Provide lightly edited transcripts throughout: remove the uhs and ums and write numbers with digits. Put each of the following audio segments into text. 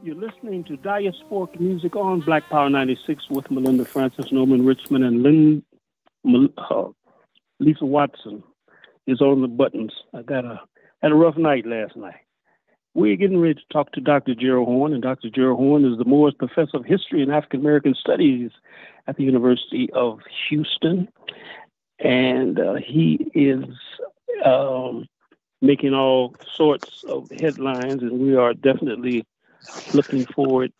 You're listening to Diasporic Music on Black Power 96 with Melinda Francis, Norman Richmond, and Lisa Watson is on the buttons. I had a rough night last night. We're getting ready to talk to Dr. Gerald Horne, and Dr. Gerald Horne is the Morris Professor of History and African American Studies at the University of Houston, and he is making all sorts of headlines, and we are definitely looking forward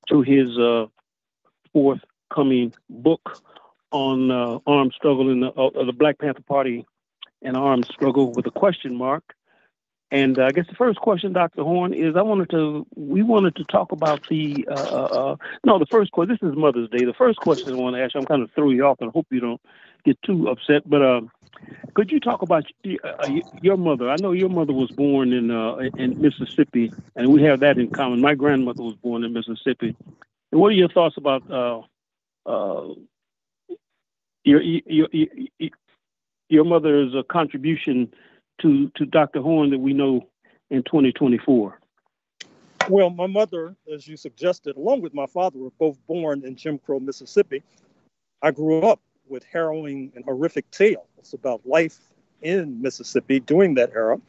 to his forthcoming book on armed struggle in the Black Panther Party and armed struggle with a question mark. And I guess the first question, Dr. Horne, is we wanted to talk about the first question. This is Mother's Day. The first question I want to ask you, I'm kind of throw you off and hope you don't get too upset, but could you talk about your mother? I know your mother was born in Mississippi, and we have that in common. My grandmother was born in Mississippi. And what are your thoughts about your mother's contribution to Dr. Horne that we know in 2024? Well, my mother, as you suggested, along with my father, were both born in Jim Crow, Mississippi. I grew up with harrowing and horrific tales about life in Mississippi during that era,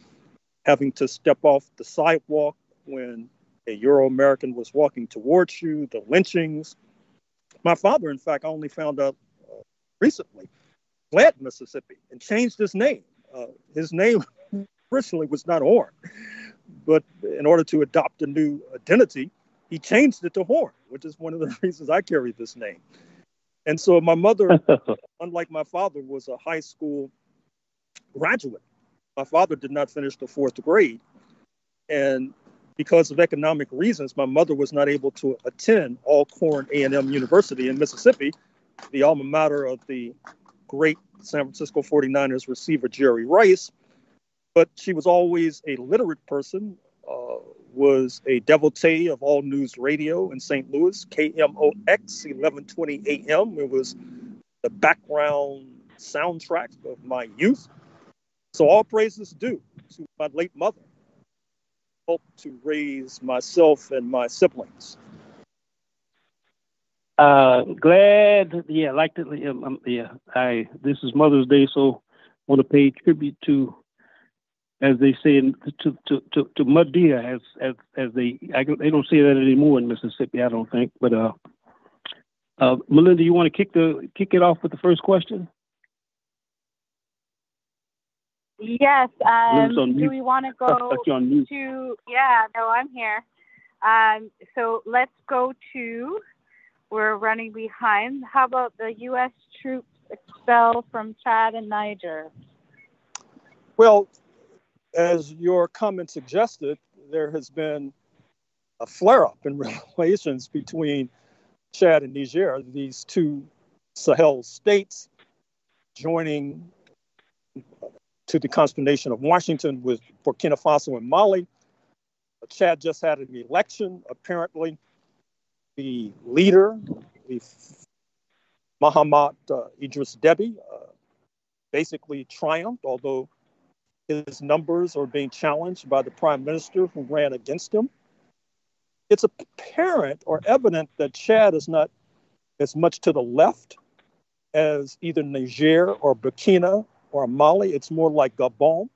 having to step off the sidewalk when a Euro-American was walking towards you, the lynchings. My father, in fact, I only found out recently, fled Mississippi and changed his name. His name originally was not Horne, but in order to adopt a new identity, he changed it to Horne, which is one of the reasons I carry this name. And so my mother, unlike my father, was a high school graduate. My father did not finish the fourth grade. And because of economic reasons, my mother was not able to attend Alcorn A&M University in Mississippi, the alma mater of the great San Francisco 49ers receiver Jerry Rice. But she was always a literate person, was a devotee of all news radio in St. Louis, KMOX 1120 AM. It was the background soundtrack of my youth. So all praises due to my late mother, helped to raise myself and my siblings. This is Mother's Day, so I want to pay tribute to, as they say, to Madia, as they don't say that anymore in Mississippi, I don't think. But Melinda, you want to kick it off with the first question? Yes. Do we want to go to? Yeah. No, I'm here. So let's go to. We're running behind. How about the U.S. troops expelled from Chad and Niger? Well, as your comment suggested, there has been a flare-up in relations between Chad and Niger, these two Sahel states joining to the consternation of Washington with Burkina Faso and Mali. Chad just had an election, apparently. The leader, Mahamat Idris Deby, basically triumphed, although his numbers are being challenged by the prime minister who ran against him. It's apparent or evident that Chad is not as much to the left as either Niger or Burkina or Mali. It's more like Gabon,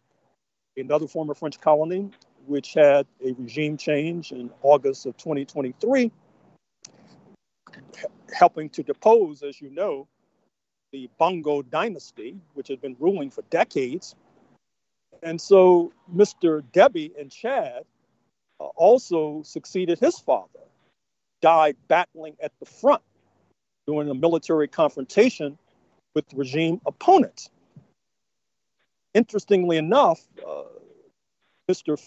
another former French colony, which had a regime change in August of 2023. Helping to depose, as you know, the Bongo dynasty, which had been ruling for decades. And so Mr. Deby in Chad also succeeded his father, died battling at the front during a military confrontation with regime opponents. Interestingly enough, Mr.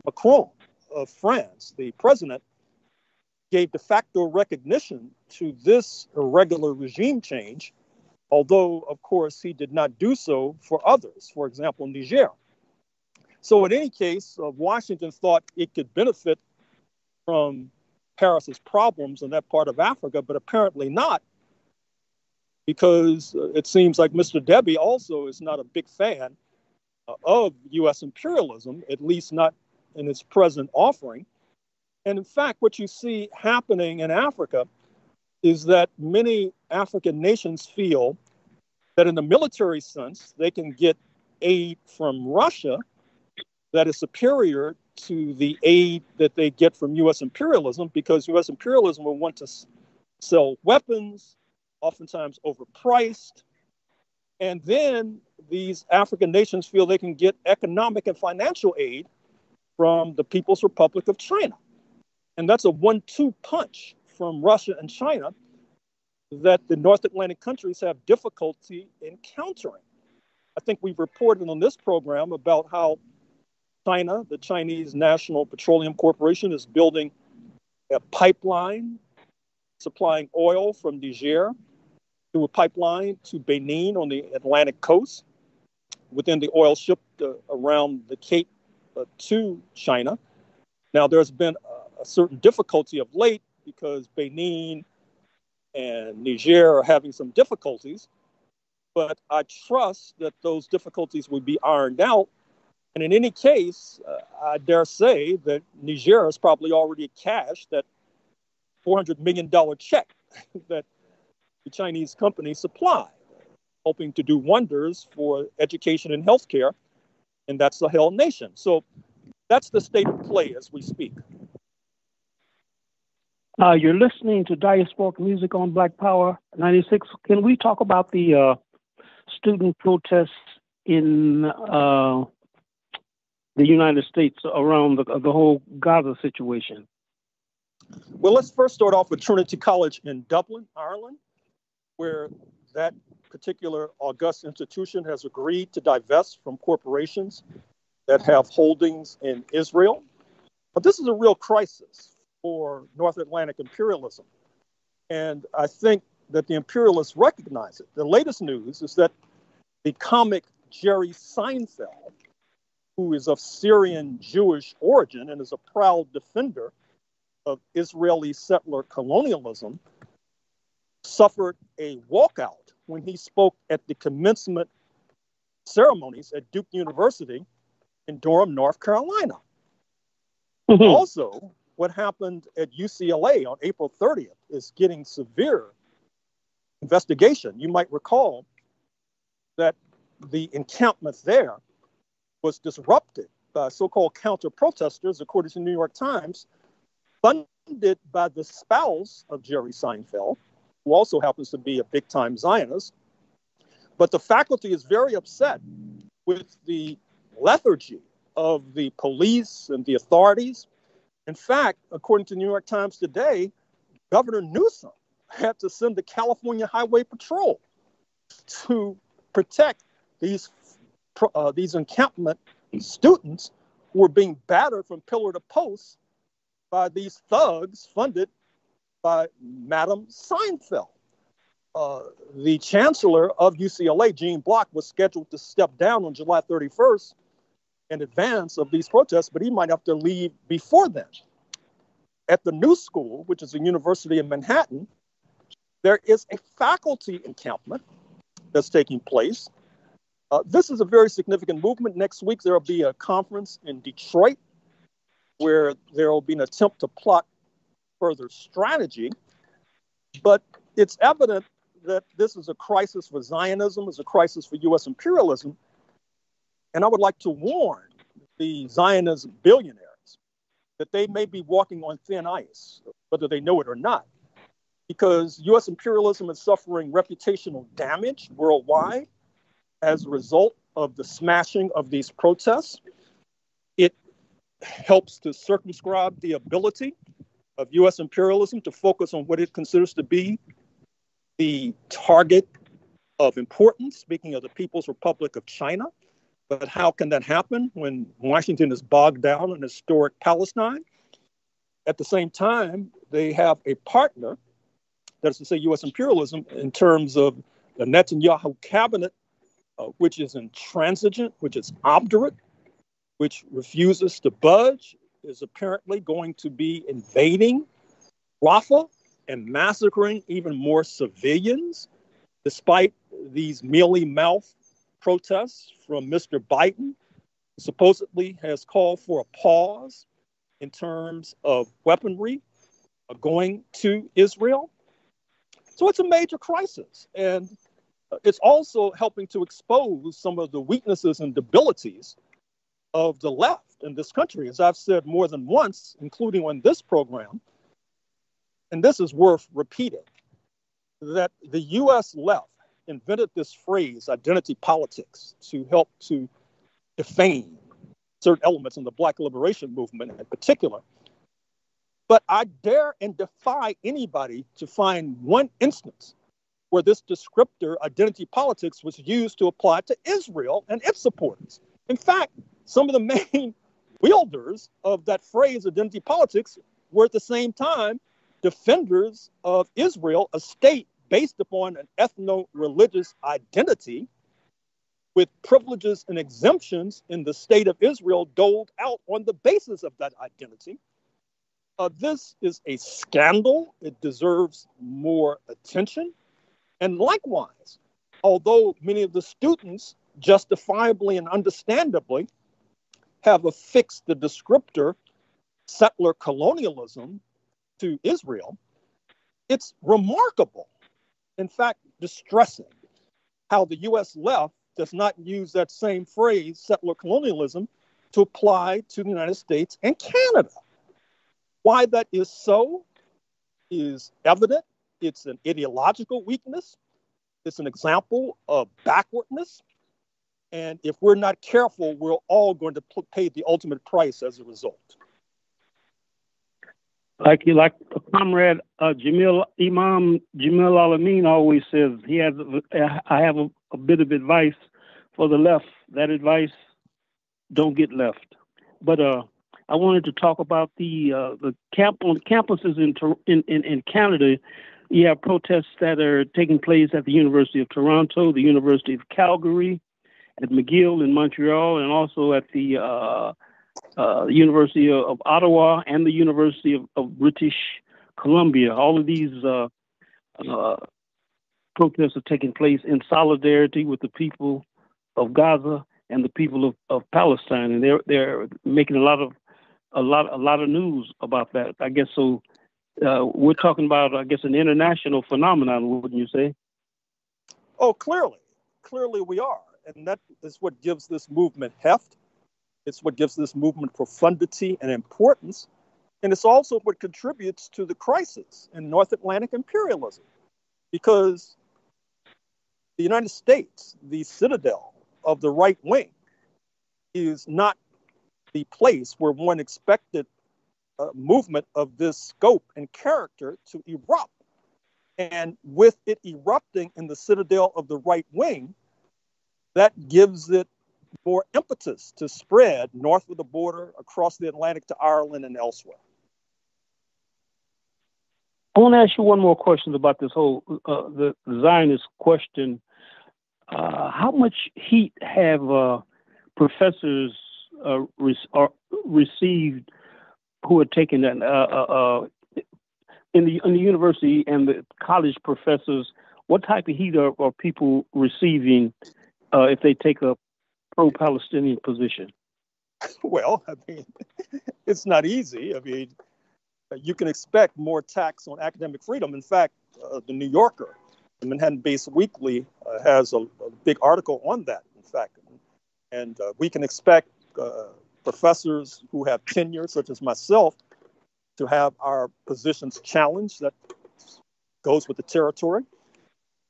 Macron of France, the president, gave de facto recognition to this irregular regime change, although, of course, he did not do so for others, for example, Niger. So in any case, Washington thought it could benefit from Paris's problems in that part of Africa, but apparently not, because it seems like Mr. Deby also is not a big fan of U.S. imperialism, at least not in its present offering. And in fact, what you see happening in Africa is that many African nations feel that in the military sense, they can get aid from Russia that is superior to the aid that they get from U.S. imperialism, because U.S. imperialism will want to sell weapons, oftentimes overpriced. And then these African nations feel they can get economic and financial aid from the People's Republic of China. And that's a 1-2 punch from Russia and China that the North Atlantic countries have difficulty in countering. I think we've reported on this program about how China, the Chinese National Petroleum Corporation, is building a pipeline supplying oil from Niger through a pipeline to Benin on the Atlantic coast, within the oil shipped around the Cape to China. Now, there's been a certain difficulty of late because Benin and Niger are having some difficulties, but I trust that those difficulties will be ironed out. And in any case, I dare say that Niger has probably already cashed that $400 million check that the Chinese company supplied, hoping to do wonders for education and healthcare in that Sahel nation. So that's the state of play as we speak. You're listening to Diasporic Music on Black Power 96. Can we talk about the student protests in the United States around the whole Gaza situation? Well, let's first start off with Trinity College in Dublin, Ireland, where that particular august institution has agreed to divest from corporations that have holdings in Israel. But this is a real crisis for North Atlantic imperialism. And I think that the imperialists recognize it. The latest news is that the comic Jerry Seinfeld, who is of Syrian Jewish origin and is a proud defender of Israeli settler colonialism, suffered a walkout when he spoke at the commencement ceremonies at Duke University in Durham, North Carolina. Mm-hmm. Also, what happened at UCLA on April 30th is getting severe investigation. You might recall that the encampment there was disrupted by so-called counter-protesters, according to the New York Times, funded by the spouse of Jerry Seinfeld, who also happens to be a big-time Zionist. But the faculty is very upset with the lethargy of the police and the authorities. In fact, according to New York Times today, Governor Newsom had to send the California Highway Patrol to protect these encampment students who were being battered from pillar to post by these thugs funded by Madam Seinfeld. The chancellor of UCLA, Gene Block, was scheduled to step down on July 31st in advance of these protests, but he might have to leave before then. At the New School, which is a university in Manhattan, there is a faculty encampment that's taking place. This is a very significant movement. Next week, there will be a conference in Detroit where there will be an attempt to plot further strategy. But it's evident that this is a crisis for Zionism, it's a crisis for U.S. imperialism. And I would like to warn the Zionist billionaires that they may be walking on thin ice, whether they know it or not, because U.S. imperialism is suffering reputational damage worldwide as a result of the smashing of these protests. It helps to circumscribe the ability of U.S. imperialism to focus on what it considers to be the target of importance, speaking of the People's Republic of China. But how can that happen when Washington is bogged down in historic Palestine? At the same time, they have a partner, that is to say U.S. imperialism, in terms of the Netanyahu cabinet, which is intransigent, which is obdurate, which refuses to budge, is apparently going to be invading Rafah and massacring even more civilians, despite these mealy-mouthed protests from Mr. Biden, who supposedly has called for a pause in terms of weaponry going to Israel. So it's a major crisis. And it's also helping to expose some of the weaknesses and debilities of the left in this country. As I've said more than once, including on this program, and this is worth repeating, that the U.S. left invented this phrase, identity politics, to help to defame certain elements in the Black liberation movement in particular. But I dare and defy anybody to find one instance where this descriptor, identity politics, was used to apply to Israel and its supporters. In fact, some of the main wielders of that phrase, identity politics, were at the same time defenders of Israel, a state based upon an ethno-religious identity with privileges and exemptions in the state of Israel doled out on the basis of that identity. This is a scandal. It deserves more attention. And likewise, although many of the students justifiably and understandably have affixed the descriptor settler colonialism to Israel, it's remarkable, in fact, distressing, how the U.S. left does not use that same phrase, settler colonialism, to apply to the United States and Canada. Why that is so is evident. It's an ideological weakness. It's an example of backwardness. And if we're not careful, we're all going to pay the ultimate price as a result. Like Comrade Imam Jamil Al-Amin always says, I have a bit of advice for the left. That advice, don't get left. But I wanted to talk about the campuses in Canada. You have protests that are taking place at the University of Toronto, the University of Calgary, at McGill in Montreal, and also at the University of Ottawa and the University of British Columbia. All of these protests are taking place in solidarity with the people of Gaza and the people of Palestine, and they're making a lot of news about that. I guess so. We're talking about, I guess, an international phenomenon, wouldn't you say? Oh, clearly we are, and that is what gives this movement heft. It's what gives this movement profundity and importance. And it's also what contributes to the crisis in North Atlantic imperialism. Because the United States, the citadel of the right wing, is not the place where one expected a movement of this scope and character to erupt. And with it erupting in the citadel of the right wing, that gives it more impetus to spread north of the border, across the Atlantic to Ireland and elsewhere. I want to ask you one more question about this whole the Zionist question. How much heat have professors received who are taking that in the university and the college professors? What type of heat are people receiving if they take a pro-Palestinian position? Well, I mean, it's not easy. I mean, you can expect more attacks on academic freedom. In fact, the New Yorker, the Manhattan-based weekly, has a big article on that, in fact. And we can expect professors who have tenure, such as myself, to have our positions challenged. That goes with the territory.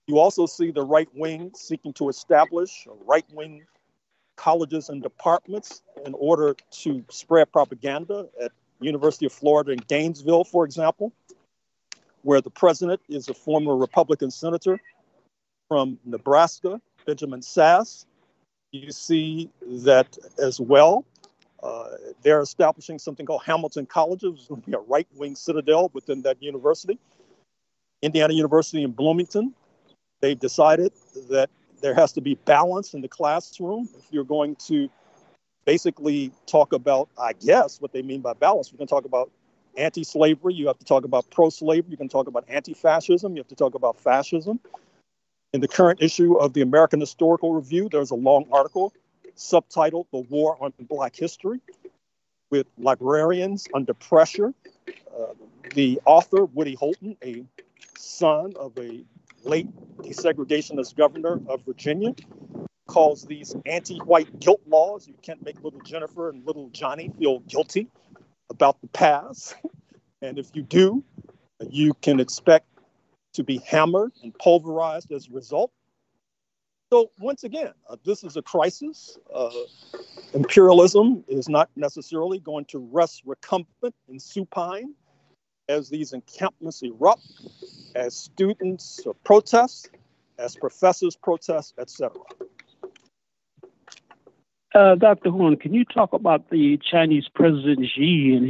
You also see the right wing seeking to establish right-wing colleges and departments in order to spread propaganda at University of Florida in Gainesville, for example, where the president is a former Republican senator from Nebraska, Benjamin Sass. You see that as well. They're establishing something called Hamilton College, which is going to be a right-wing citadel within that university. Indiana University in Bloomington, they've decided that there has to be balance in the classroom. If you're going to basically talk about, I guess, what they mean by balance, we're going to talk about anti-slavery, you have to talk about pro-slavery, you can talk about anti-fascism, you have to talk about fascism. In the current issue of the American Historical Review, there's a long article subtitled The War on Black History. with librarians under pressure. The author, Woody Holton, a son of a late desegregationist governor of Virginia, calls these anti-white guilt laws. You can't make little Jennifer and little Johnny feel guilty about the past. And if you do, you can expect to be hammered and pulverized as a result. So once again, this is a crisis. Imperialism is not necessarily going to rest recumbent and supine as these encampments erupt, as students protest, as professors protest, etc. Dr. Horne, can you talk about the Chinese President Xi and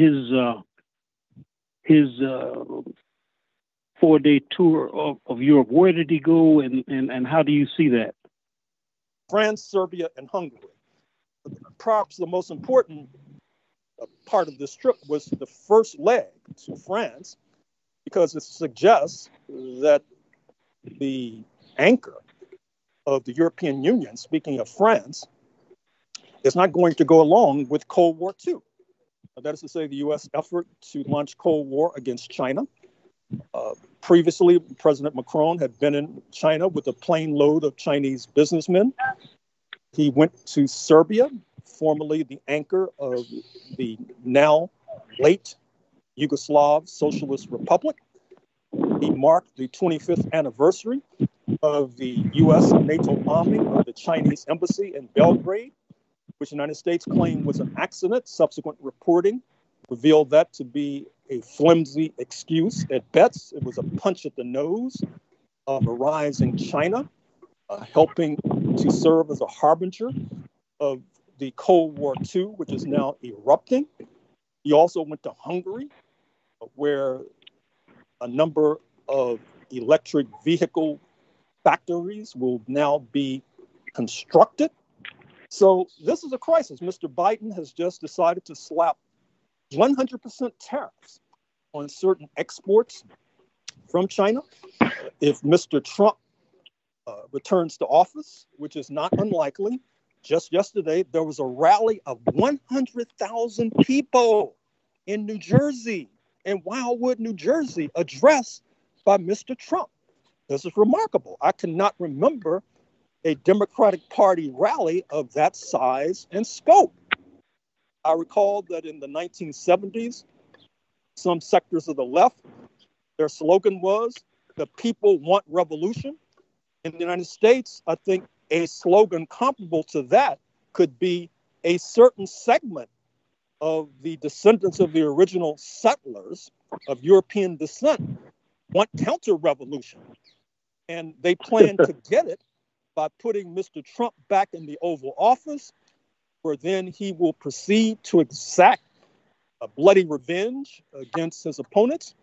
his 4-day tour of Europe? Where did he go, and how do you see that? France, Serbia, and Hungary. Perhaps the most important part of this trip was the first leg to France, because it suggests that the anchor of the European Union, speaking of France, is not going to go along with Cold War II. That is to say, the U.S. effort to launch Cold War against China. Previously, President Macron had been in China with a plane load of Chinese businessmen. He went to Serbia, formerly the anchor of the now late Yugoslav Socialist Republic. He marked the 25th anniversary of the U.S. NATO bombing of the Chinese embassy in Belgrade, which the United States claimed was an accident. Subsequent reporting revealed that to be a flimsy excuse. At best, it was a punch at the nose of a rising China, helping to serve as a harbinger of the Cold War II, which is now erupting. He also went to Hungary, where a number of electric vehicle factories will now be constructed. So this is a crisis. Mr. Biden has just decided to slap 100% tariffs on certain exports from China. If Mr. Trump returns to office, which is not unlikely, just yesterday, there was a rally of 100,000 people in New Jersey, in Wildwood, New Jersey, addressed by Mr. Trump. This is remarkable. I cannot remember a Democratic Party rally of that size and scope. I recall that in the 1970s, some sectors of the left, their slogan was, "The people want revolution." In the United States, I think a slogan comparable to that could be a certain segment of the descendants of the original settlers of European descent want counter-revolution. And they plan to get it by putting Mr. Trump back in the Oval Office, where then he will proceed to exact a bloody revenge against his opponents.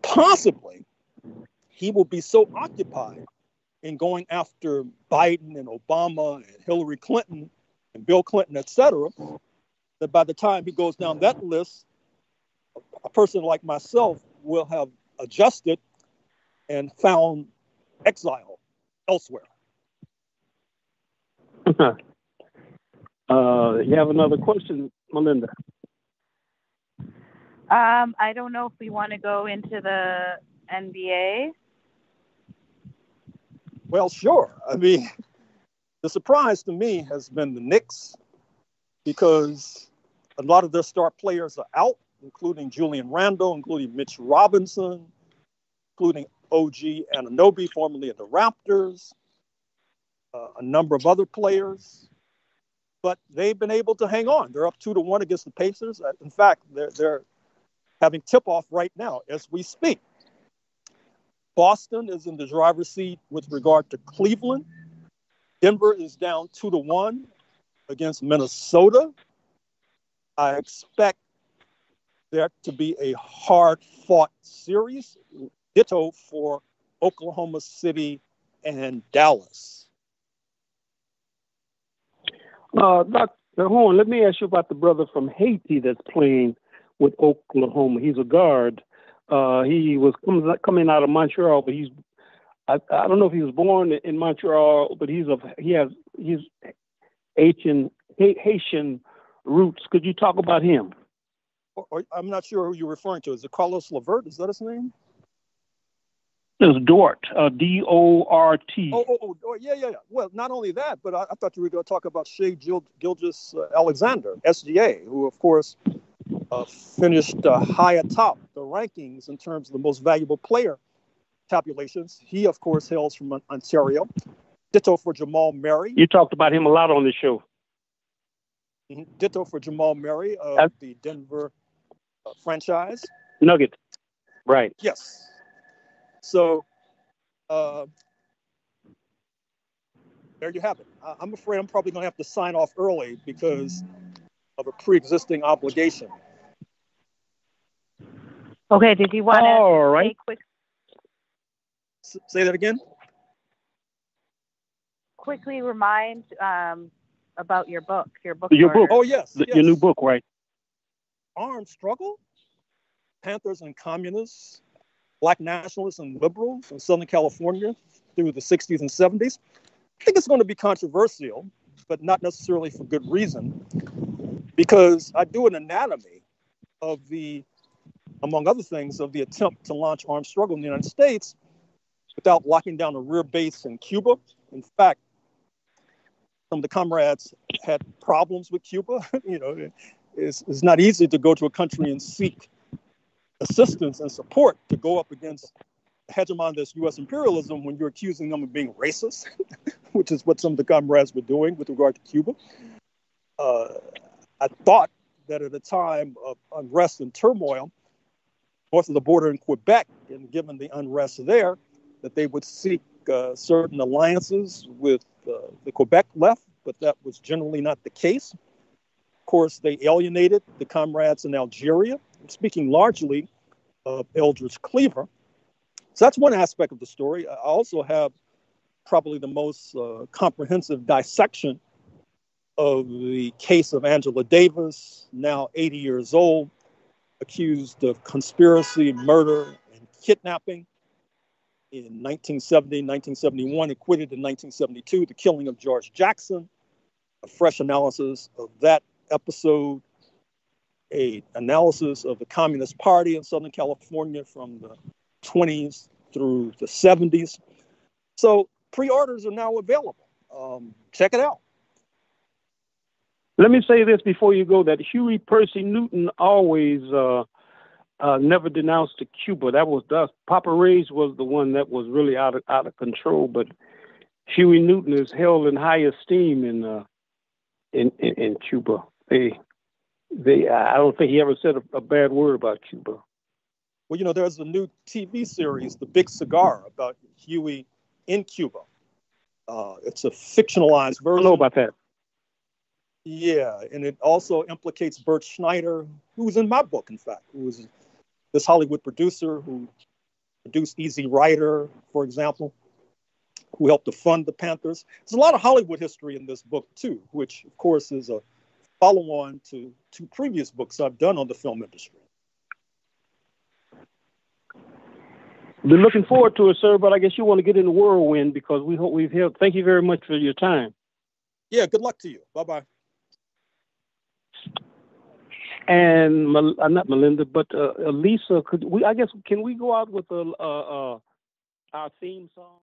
Possibly, he will be so occupied in going after Biden and Obama and Hillary Clinton and Bill Clinton, et cetera, that by the time he goes down that list, a person like myself will have adjusted and found exile elsewhere. You have another question, Melinda? I don't know if we want to go into the NBA. Well, sure. I mean, the surprise to me has been the Knicks, because a lot of their star players are out, including Julian Randle, including Mitch Robinson, including OG Anunoby, formerly of the Raptors, a number of other players. But they've been able to hang on. They're up 2-1 against the Pacers. In fact, they're having tip-off right now as we speak. Boston is in the driver's seat with regard to Cleveland. Denver is down 2-1 against Minnesota. I expect there to be a hard-fought series. Ditto for Oklahoma City and Dallas. Dr. Horne, let me ask you about the brother from Haiti that's playing with Oklahoma. He's a guard. He was coming out of Montreal, but I don't know if he was born in Montreal, but he's Haitian roots. Could you talk about him? I'm not sure who you're referring to. Is it Carlos Levert? Is that his name? It's Dort, D-O-R-T. Oh, yeah. Well, not only that, but I thought you were going to talk about Shea Gilgeous Alexander, SGA, who, of course, finished high atop the rankings in terms of the most valuable player tabulations. He, of course, hails from Ontario. Ditto for Jamal Murray. You talked about him a lot on the show. Mm-hmm. Ditto for Jamal Murray of the Denver franchise. Nuggets. Right. Yes. So there you have it. I'm afraid I'm probably going to have to sign off early because of a pre-existing obligation. Okay. Did you want to say quick? Say that again. Quickly remind about your book. Your book. Oh yes. Your new book, right? Armed Struggle: Panthers and Communists, Black Nationalists and Liberals in Southern California through the 60s and 70s. I think it's going to be controversial, but not necessarily for good reason, because I do an anatomy of among other things, of the attempt to launch armed struggle in the United States without locking down a rear base in Cuba. In fact, some of the comrades had problems with Cuba. It's not easy to go to a country and seek assistance and support to go up against hegemon this U.S. imperialism when you're accusing them of being racist, which is what some of the comrades were doing with regard to Cuba. I thought that at a time of unrest and turmoil north of the border in Quebec, and given the unrest there, that they would seek certain alliances with the Quebec left, but that was generally not the case. Of course, they alienated the comrades in Algeria. I'm speaking largely of Eldridge Cleaver. So that's one aspect of the story. I also have probably the most comprehensive dissection of the case of Angela Davis, now 80 years old, accused of conspiracy, murder, and kidnapping in 1970, 1971, acquitted in 1972, the killing of George Jackson, a fresh analysis of that episode, an analysis of the Communist Party in Southern California from the 20s through the 70s. So pre-orders are now available. Check it out. Let me say this before you go, that Huey Percy Newton always never denounced Cuba. That was Papa Reyes was the one that was really out of control, but Huey Newton is held in high esteem in Cuba. I don't think he ever said a bad word about Cuba. Well, there's a new TV series, The Big Cigar, about Huey in Cuba. It's a fictionalized version. I know about that. Yeah, and it also implicates Bert Schneider, who's in my book, in fact, who was this Hollywood producer who produced Easy Rider, for example, who helped to fund the Panthers. There's a lot of Hollywood history in this book, too, which, of course, is a follow-on to two previous books I've done on the film industry. Been looking forward to it, sir, but I guess you want to get in the whirlwind because we've held. Thank you very much for your time. Yeah, good luck to you. Bye-bye. And not Melinda, but Lisa, can we go out with our theme song?